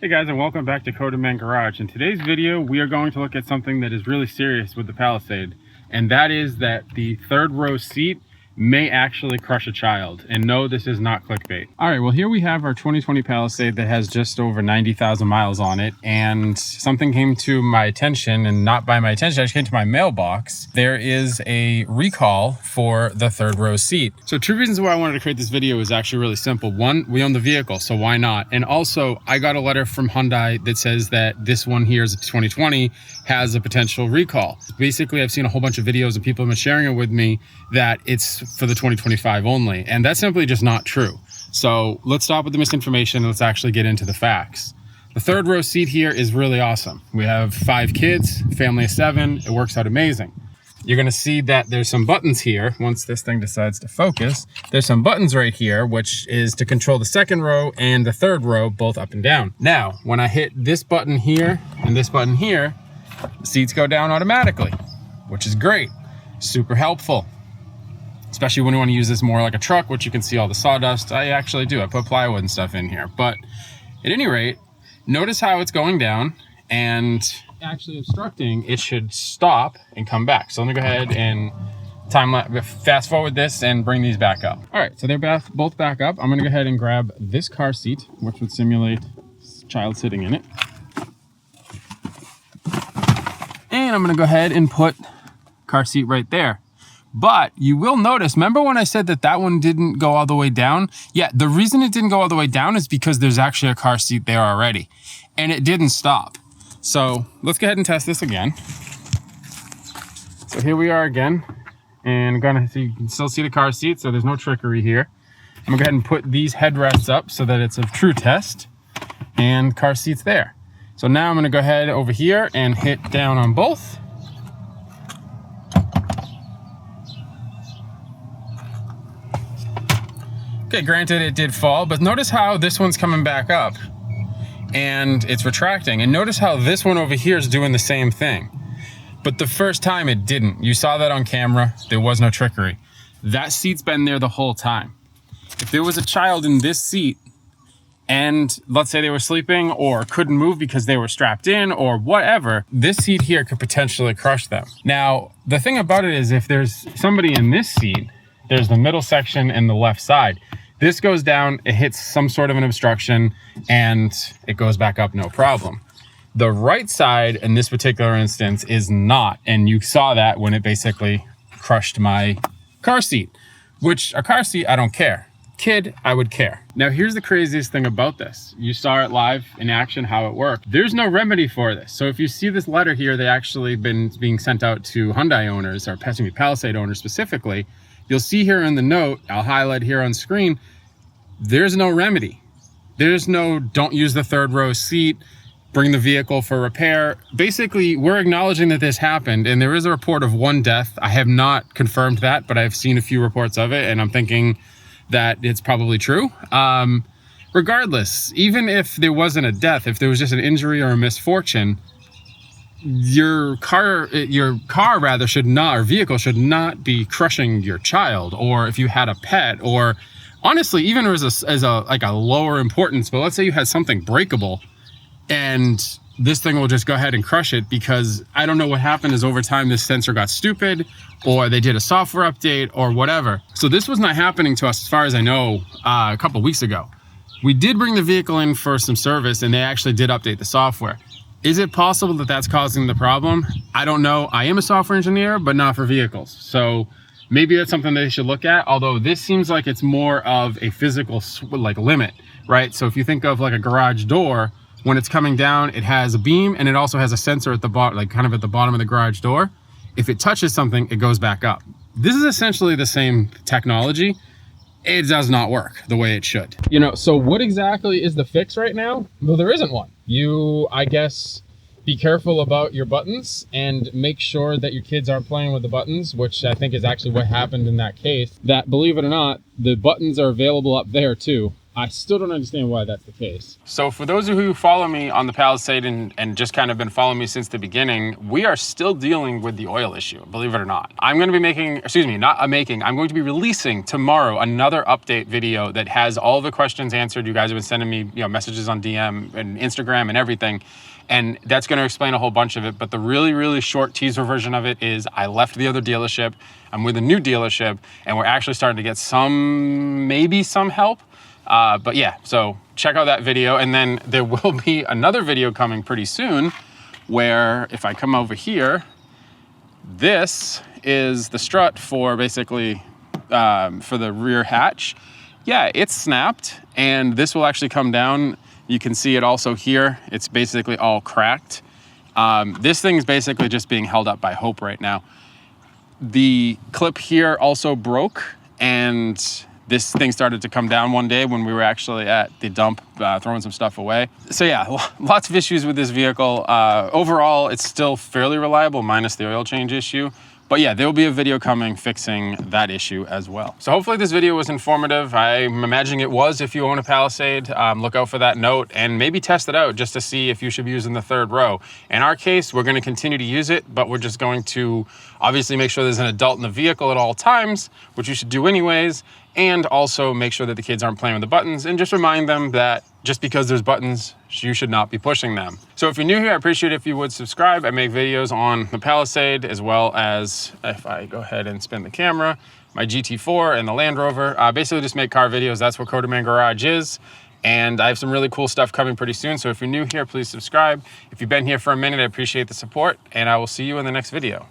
Hey guys, and welcome back to Occupant Garage. In today's video, we are going to look at something that is really serious with the Palisade, and that is that the third row seat may actually crush a child. And no, this is not clickbait. All right, well, here we have our 2020 Palisade that has just over 90,000 miles on it, and something came to my attention, and not by my attention, it just came to my mailbox. There is a recall for the third row seat. So two reasons why I wanted to create this video is actually really simple. One, we own the vehicle, so why not? And also, I got a letter from Hyundai that says that this one here is a 2020 has a potential recall. Basically, I've seen a whole bunch of videos and people have been sharing it with me that it's for the 2025 only, and that's simply just not true. So let's stop with the misinformation and let's actually get into the facts. The third row seat here is really awesome. We have 5 kids, family of 7. It works out amazing. You're gonna see that there's some buttons here. Once this thing decides to focus, there's some buttons right here, which is to control the second row and the third row, both up and down. Now, when I hit this button here and this button here, the seats go down automatically, which is great, super helpful. Especially when you want to use this more like a truck, which you can see all the sawdust. I actually do, I put plywood and stuff in here. But at any rate, notice how it's going down and actually obstructing. It should stop and come back. So let me go ahead and fast forward this and bring these back up. All right, so they're both back up. I'm gonna go ahead and grab this car seat, which would simulate a child sitting in it. And I'm gonna go ahead and put car seat right there. But you will notice, remember when I said that that one didn't go all the way down? Yeah, the reason it didn't go all the way down is because there's actually a car seat there already. And it didn't stop. So let's go ahead and test this again. So here we are again. And you can still see the car seat, so there's no trickery here. I'm gonna go ahead and put these headrests up so that it's a true test. And car seat's there. So now I'm gonna go ahead over here and hit down on both. Okay, granted it did fall, but notice how this one's coming back up and it's retracting. And notice how this one over here is doing the same thing. But the first time it didn't. You saw that on camera. There was no trickery. That seat's been there the whole time. If there was a child in this seat and let's say they were sleeping or couldn't move because they were strapped in or whatever, this seat here could potentially crush them. Now, the thing about it is if there's somebody in this seat, there's the middle section and the left side. This goes down, it hits some sort of an obstruction, and it goes back up, no problem. The right side, in this particular instance, is not, and you saw that when it basically crushed my car seat, which a car seat, I don't care. Kid, I would care. Now, here's the craziest thing about this. You saw it live in action, how it worked. There's no remedy for this. So if you see this letter here, they actually been being sent out to Hyundai owners, or Palisade owners specifically. You'll see here in the note, I'll highlight here on screen, there's no remedy. There's no don't use the third row seat, bring the vehicle for repair. Basically, we're acknowledging that this happened and there is a report of 1 death. I have not confirmed that, but I've seen a few reports of it and I'm thinking that it's probably true. Regardless, even if there wasn't a death, if there was just an injury or a misfortune, your car rather should not, or vehicle should not be crushing your child, or if you had a pet, or honestly even as a lower importance, but let's say you had something breakable and this thing will just go ahead and crush it because I don't know what happened is over time this sensor got stupid or they did a software update or whatever. So this was not happening to us as far as I know a couple weeks ago. We did bring the vehicle in for some service and they actually did update the software. Is it possible that that's causing the problem? I don't know. I am a software engineer, but not for vehicles. So maybe that's something they should look at. Although this seems like it's more of a physical limit, right? So if you think of like a garage door, when it's coming down, it has a beam and it also has a sensor at the bottom, like kind of at the bottom of the garage door. If it touches something, it goes back up. This is essentially the same technology. It does not work the way it should. You know, so what exactly is the fix right now? Well, there isn't one. I guess, be careful about your buttons and make sure that your kids aren't playing with the buttons, which I think is actually what happened in that case. That, believe it or not, the buttons are available up there too. I still don't understand why that's the case. So for those of you who follow me on the Palisade and just kind of been following me since the beginning, we are still dealing with the oil issue, believe it or not. I'm going to be making, I'm going to be releasing tomorrow another update video that has all the questions answered. You guys have been sending me, messages on DM and Instagram and everything. And that's going to explain a whole bunch of it. But the really, really short teaser version of it is I left the other dealership. I'm with a new dealership and we're actually starting to get maybe some help. But yeah, so check out that video. And then there will be another video coming pretty soon where if I come over here, this is the strut for basically for the rear hatch. Yeah, it's snapped and this will actually come down. You can see it also here. It's basically all cracked. This thing is basically just being held up by hope right now. The clip here also broke and this thing started to come down one day when we were actually at the dump throwing some stuff away. So yeah, lots of issues with this vehicle. Overall, it's still fairly reliable minus the oil change issue. But yeah, there will be a video coming fixing that issue as well. So hopefully this video was informative. I'm imagining it was if you own a Palisade. Look out for that note and maybe test it out just to see if you should be using the third row. In our case, we're gonna continue to use it, but we're just going to obviously make sure there's an adult in the vehicle at all times, which you should do anyways, and also make sure that the kids aren't playing with the buttons and just remind them that just because there's buttons, you should not be pushing them. So if you're new here, I appreciate it if you would subscribe. I make videos on the Palisade as well as, if I go ahead and spin the camera, my GT4 and the Land Rover. Basically just make car videos. That's what Coderman Garage is. And I have some really cool stuff coming pretty soon. So if you're new here, please subscribe. If you've been here for a minute, I appreciate the support and I will see you in the next video.